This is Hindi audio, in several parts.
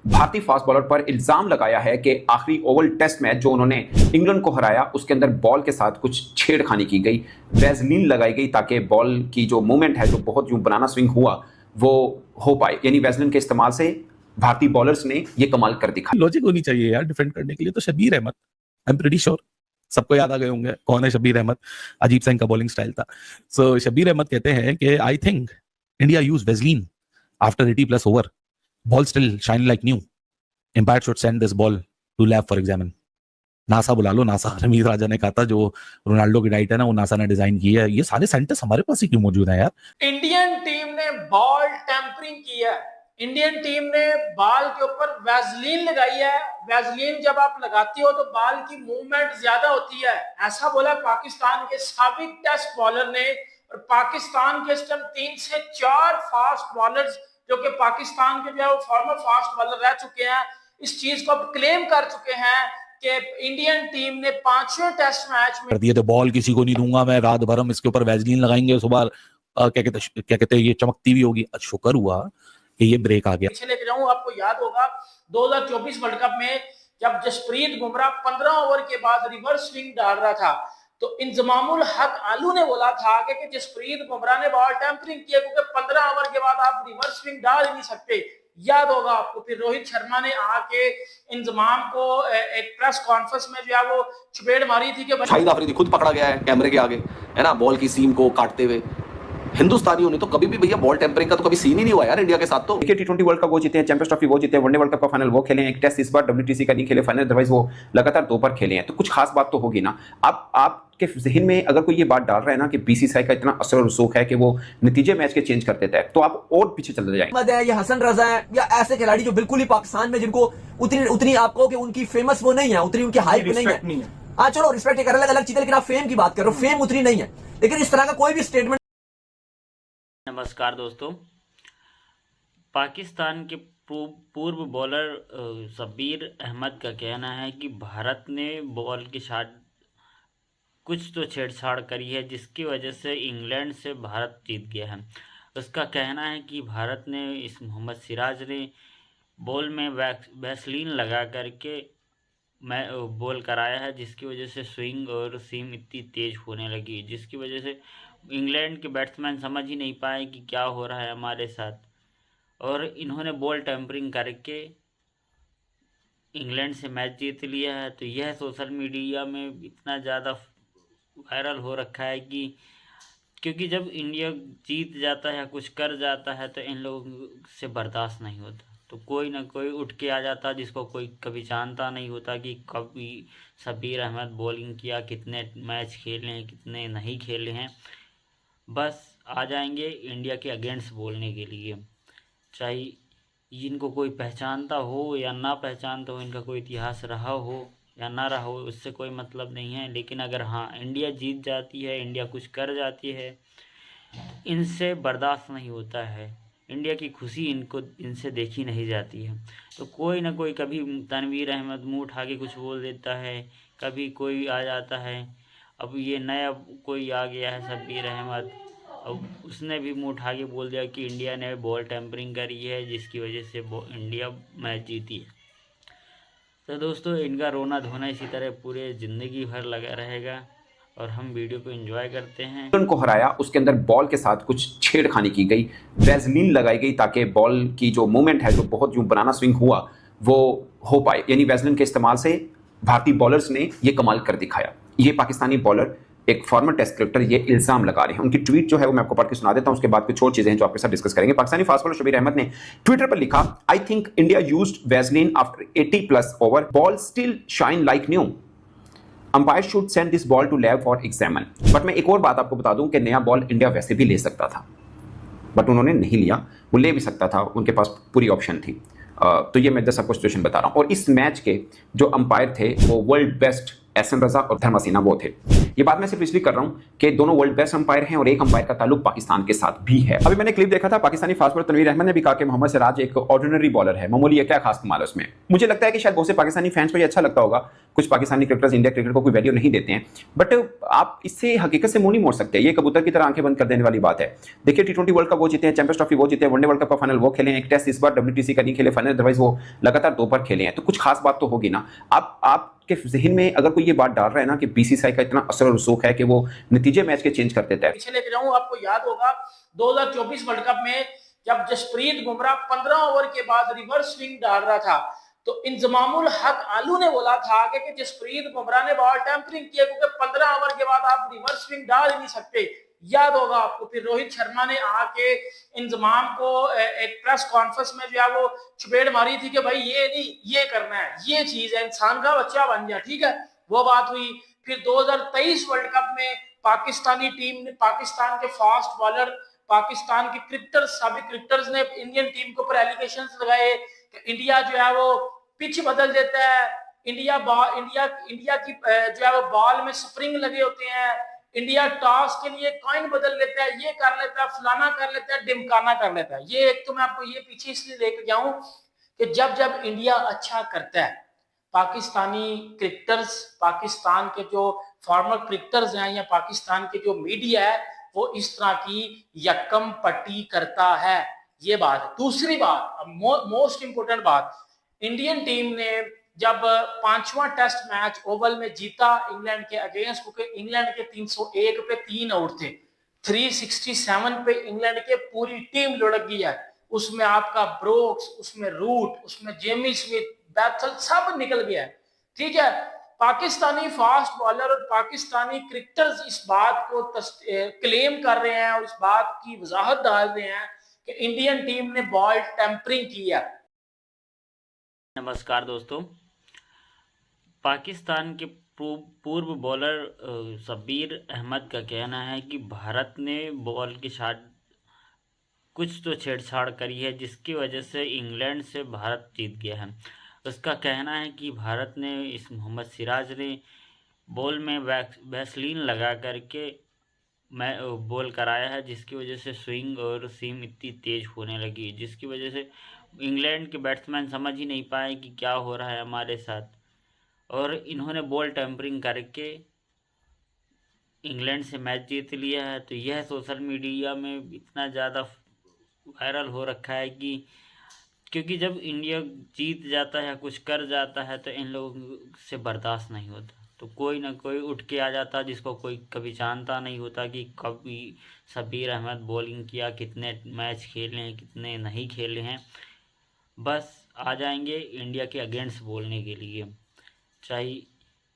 भारतीय फास्ट बॉलर पर इल्जाम लगाया है कि आखिरी ओवल टेस्ट मैच जो उन्होंने इंग्लैंड को हराया उसके अंदर बॉल के साथ कुछ छेड़खानी की गई, वैसलीन लगाई गई ताकि बॉल की जो मूवमेंट है, जो बहुत यूं बनाना स्विंग हुआ, वो हो पाए। यानी वैसलीन के इस्तेमाल से भारतीय बॉलर्स ने ये कमाल कर दिखा। लॉजिक होनी चाहिए यार डिफेंड करने के लिए। तो Shabbir Ahmed, I am pretty sure सबको याद आ गए होंगे कौन है शब्बीर अहमद। अजीब सिंह का बॉलिंग स्टाइल था। सो शब्बीर अहमद कहते हैं कि I think India use Vaseline after 80+ over, ball still shine like new, umpire should send this ball to lab for examine. NASA बुला लो, नासा। रमीज राजा ने कहा था जो रोनाल्डो की डाइट है ना वो नासा ने डिजाइन की है। ये सारे साइंटिस्ट हमारे पास ही क्यों मौजूद हैं यार? इंडियन टीम ने बॉल टेम्परिंग की है। इंडियन टीम ने बॉल के ऊपर वैसलीन लगाई है। वैसलीन जब आप लगाती हो तो बॉल की मूवमेंट ज्यादा होती है, ऐसा बोला पाकिस्तान के साबिक टेस्ट बॉलर ने। और पाकिस्तान के इस टाइम 3 से 4 फास्ट बॉलर्स जो कि पाकिस्तान के जो फॉर्मर फास्ट बॉलर रह चुके हैं, इस चीज को क्लेम कर चुके हैं कि इंडियन टीम ने 5वें टेस्ट मैच में कर दिए तो बॉल किसी को नहीं दूंगा मैं, रात भर हम इसके ऊपर वैसलीन लगाएंगे, सुबह क्या कहते हैं ये चमकती भी होगी। शुक्र हुआ कि ये ब्रेक आ गया। पीछे लेके जाऊं, आपको याद होगा 2024 वर्ल्ड कप में जब जसप्रीत बुमराह 15 ओवर के बाद रिवर्स स्विंग डाल रहा था तो इंजमामुल हक आलू ने बोला था कि जसप्रीत बुमराह ने बॉल टेम्परिंग किया क्योंकि 15 ओवर के बाद आप रिवर्स स्विंग डाल ही नहीं सकते। याद होगा आपको। फिर रोहित शर्मा ने आके इंजमाम को एक प्रेस कॉन्फ्रेंस में जो है वो चपेट मारी थी कि शाहिद अफरीदी खुद पकड़ा गया है कैमरे के आगे, है ना, बॉल की सीम को काटते हुए। हिंदुस्तानियों ने तो कभी भी भैया बॉल टेम्परिंग का तो कभी सीन ही नहीं हुआ यार इंडिया के साथ। तो T20 वर्ल्ड कप वो जीते हैं, चैंपियंस ट्रॉफी वो जीते हैं, वनडे वर्ल्ड कप का फाइनल वो खेले हैं, एक टेस्ट इस बार WTC का नहीं खेले फाइनल, अदरवाइज वो लगातार 2 बार खेले हैं। तो कुछ खास बात तो होगी ना। आपके जहन में अगर कोई ये बात डाल रहा है ना कि BCCI का इतना असर और रसूख है कि वो नतीजे मैच के चेंज कर देता है, तो आप और पीछे चले जाएंगे। या हसन रजा है या ऐसे खिलाड़ी जो बिल्कुल ही पाकिस्तान में जिनको उतनी आपको कि उनकी फेमस वो नहीं है, उतनी उनकी हाइप नहीं है। हाँ चलो रिस्पेक्ट कर अलग चीज, लेकिन आप फेम की बात कर रहे हो, फेम उतनी नहीं है। लेकिन इस तरह का कोई भी स्टेटमेंट। नमस्कार दोस्तों, पाकिस्तान के पूर्व बॉलर शब्बीर अहमद का कहना है कि भारत ने बॉल के साथ कुछ तो छेड़छाड़ करी है जिसकी वजह से इंग्लैंड से भारत जीत गया है। उसका कहना है कि भारत ने इस मोहम्मद सिराज ने बॉल में वैसलीन लगा करके बॉल कराया है जिसकी वजह से स्विंग और सीम इतनी तेज़ होने लगी, जिसकी वजह से इंग्लैंड के बैट्समैन समझ ही नहीं पाए कि क्या हो रहा है हमारे साथ, और इन्होंने बॉल टेम्परिंग करके इंग्लैंड से मैच जीत लिया है। तो यह सोशल मीडिया में इतना ज़्यादा वायरल हो रखा है कि क्योंकि जब इंडिया जीत जाता है, कुछ कर जाता है, तो इन लोगों से बर्दाश्त नहीं होता। तो कोई ना कोई उठ के आ जाता जिसको कोई कभी जानता नहीं होता कि कभी शब्बीर अहमद बॉलिंग किया, कितने मैच खेले हैं, कितने नहीं खेले हैं, बस आ जाएंगे इंडिया के अगेंस्ट बोलने के लिए। चाहे इनको कोई पहचानता हो या ना पहचानता हो, इनका कोई इतिहास रहा हो या ना रहा हो, उससे कोई मतलब नहीं है। लेकिन अगर हाँ इंडिया जीत जाती है, इंडिया कुछ कर जाती है, इनसे बर्दाश्त नहीं होता है। इंडिया की खुशी इनसे देखी नहीं जाती है। तो कोई ना कोई कभी तनवीर अहमद मुँह उठा के कुछ बोल देता है, कभी कोई आ जाता है। अब ये नया कोई आ गया है शब्बीर अहमद, अब उसने भी मुँह उठा के बोल दिया कि इंडिया ने बॉल टेम्परिंग करी है जिसकी वजह से इंडिया मैच जीती है। तो दोस्तों इनका रोना धोना इसी तरह पूरे ज़िंदगी भर लगा रहेगा और हम वीडियो को एंजॉय करते हैं। इंग्लैंड को हराया उसके अंदर बॉल के साथ कुछ छेड़खानी की गई, वैसलीन लगाई गई ताकि बॉल की जो मूवमेंट है, जो बहुत यूं बनाना स्विंग हुआ, वो हो पाए। यानी वैसलीन के इस्तेमाल से भारतीय बॉलर्स ने ये कमाल कर दिखाया। ये पाकिस्तानी बॉलर एक फॉर्मर टेस्ट क्रिकेटर ये इल्जाम लगा रहे हैं। उनकी ट्वीट जो है वो मैं आपको पढ़ के सुना देता हूं, उसके बाद कुछ और चीजें हैं जो आपके साथ डिस्कस करेंगे। पाकिस्तानी फास्ट बॉलर शब्बीर अहमद ने ट्विटर पर लिखा, I think India used Vaseline after 80+ over, ball still shine like new, umpire should send this ball to lab for examine. But मैं एक और बात आपको बता दूं कि नया बॉल इंडिया वैसे भी ले सकता था, बट उन्होंने नहीं लिया। वो ले भी सकता था, उनके पास पूरी ऑप्शन थी। तो ये मैं जस्ट आपको सिचुएशन बता रहा हूं। और इस मैच के जो अंपायर थे वो वर्ल्ड बेस्ट एहसन रजा और धर्मासीना वो थे। ये बात मैं सिर्फ इसलिए कर रहा हूं कि दोनों वर्ल्ड बेस्ट अंपायर हैं और एक अंपायर का ताल्लुक पाकिस्तान के साथ भी है। अभी मैंने क्लिप देखा था, पाकिस्तानी फास्ट बॉलर तनवीर अहमद ने भी कहा कि मोहम्मद सिराज एक ऑर्डिनरी बॉलर है, मामूली है, क्या खास कमाल है उसमें। मुझे लगता है कि शायद बहुत से पाकिस्तानी फैंस को ये अच्छा लगता होगा, कुछ पाकिस्तानी क्रिकेटर्स इंडिया क्रिकेट को कोई वैल्यू नहीं देते हैं, बट आप इससे हकीकत से मुंह नहीं मोड़ सकते। ये कबूतर की तरह आंखें बंद कर देने वाली बात है। देखिए T20 वर्ल्ड कप वो जीते हैं, चैंपियंस ट्रॉफी वो जीते हैं, वनडे वर्ल्ड कप का फाइनल वो खेले हैं, एक टेस्ट इस बार WTC का नहीं खेले फाइनल, अदरवाइज वो लगातार 2 बार खेले हैं, तो कुछ खास बात तो होगी ना। आपके जहन में अगर कोई ये बात डाल रहा है ना कि BCCI का इतना असर और रसूख है कि वो नतीजे मैच के चेंज कर देता है। पीछे लेके जाऊं, आपको याद होगा 2024 वर्ल्ड कप में जब जसप्रीत बुमराह 15 ओवर के बाद रिवर्स स्विंग डाल रहा था, तो इंजमामुल हक आलू ने बोला था कि जसप्रीत बुमराह ने बॉल टैंपरिंग किया, क्योंकि 15 ओवर के बाद आप रिवर्स स्विंग डाल ही नहीं सकते। याद होगा आपको, फिर रोहित शर्मा ने आके इंजमाम को एक प्रेस कॉन्फ्रेंस में जो है वो चुपेड़ मारी थी कि भाई ये नहीं, ये करना है, ये चीज है, इंसान का बच्चा बन गया, ठीक है, वो बात हुई। फिर 2023 वर्ल्ड कप में पाकिस्तानी टीम ने, पाकिस्तान के फास्ट बॉलर, पाकिस्तान के क्रिकेटर्स, साबिक क्रिकेटर्स ने इंडियन टीम के ऊपर एलिगेशंस लगाए कि इंडिया जो है वो पिच बदल देता है, इंडिया की जो है वो बॉल में स्प्रिंग लगे होते हैं, इंडिया टॉस के लिए कॉइन बदल लेता है, ये कर लेता है, फलाना कर लेता है, डिमकाना कर लेता है। ये एक तो मैं आपको ये पीछे इसलिए लेकर जाऊं कि जब इंडिया अच्छा करता है, पाकिस्तानी क्रिकेटर्स, पाकिस्तान के जो फॉर्मर क्रिकेटर्स हैं या पाकिस्तान के जो मीडिया है, वो इस तरह की यकम पट्टी करता है। ये बात है। दूसरी बात, मोस्ट इंपोर्टेंट बात, इंडियन टीम ने जब 5वां टेस्ट मैच ओवल में जीता इंग्लैंड के अगेंस्ट, क्योंकि इंग्लैंड के 301 पे 3 आउट थे, 367 पे इंग्लैंड के पूरी टीम लुढ़क गई है, उसमें आपका ब्रोक्स, उसमें रूट, उसमें जेमी स्मिथ, बैथल सब निकल गया है, ठीक है। पाकिस्तानी फास्ट बॉलर और पाकिस्तानी क्रिकेटर्स इस बात को क्लेम कर रहे हैं और इस बात की वजाहत डाल रहे हैं कि इंडियन टीम ने बॉल टेम्परिंग किया। नमस्कार दोस्तों, पाकिस्तान के पूर्व बॉलर शब्बीर अहमद का कहना है कि भारत ने बॉल के साथ कुछ तो छेड़छाड़ करी है, जिसकी वजह से इंग्लैंड से भारत जीत गया है। उसका कहना है कि भारत ने इस मोहम्मद सिराज ने बॉल में वैसलीन लगा करके बॉल कराया है, जिसकी वजह से स्विंग और सीम इतनी तेज़ होने लगी, जिसकी वजह से इंग्लैंड के बैट्समैन समझ ही नहीं पाए कि क्या हो रहा है हमारे साथ, और इन्होंने बॉल टेम्परिंग करके इंग्लैंड से मैच जीत लिया है। तो यह सोशल मीडिया में इतना ज़्यादा वायरल हो रखा है कि क्योंकि जब इंडिया जीत जाता है, कुछ कर जाता है, तो इन लोगों से बर्दाश्त नहीं होता, तो कोई ना कोई उठ के आ जाता है जिसको कोई कभी जानता नहीं होता कि कभी शब्बीर अहमद बॉलिंग किया, कितने मैच खेले हैं, कितने नहीं खेले हैं, बस आ जाएंगे इंडिया के अगेंस्ट बोलने के लिए। चाहे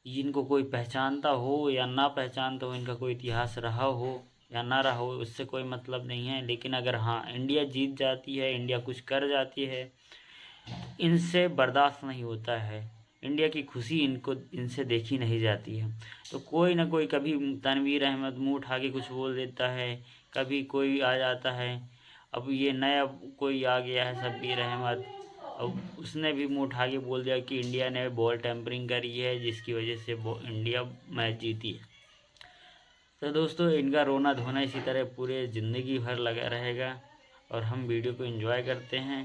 इनको कोई पहचानता हो या ना पहचानता हो, इनका कोई इतिहास रहा हो या ना रहा हो, उससे कोई मतलब नहीं है। लेकिन अगर हाँ इंडिया जीत जाती है, इंडिया कुछ कर जाती है, इनसे बर्दाश्त नहीं होता है, इंडिया की खुशी इनसे देखी नहीं जाती है। तो कोई ना कोई, कभी तनवीर अहमद मुंह उठा के कुछ बोल देता है, कभी कोई आ जाता है। अब ये नया कोई आ गया है शब्बीर अहमद, अब उसने भी मुंह उठा के बोल दिया कि इंडिया ने बॉल टेम्परिंग करी है, जिसकी वजह से इंडिया मैच जीती है। तो दोस्तों, इनका रोना धोना इसी तरह पूरे ज़िंदगी भर लगा रहेगा और हम वीडियो को एंजॉय करते हैं।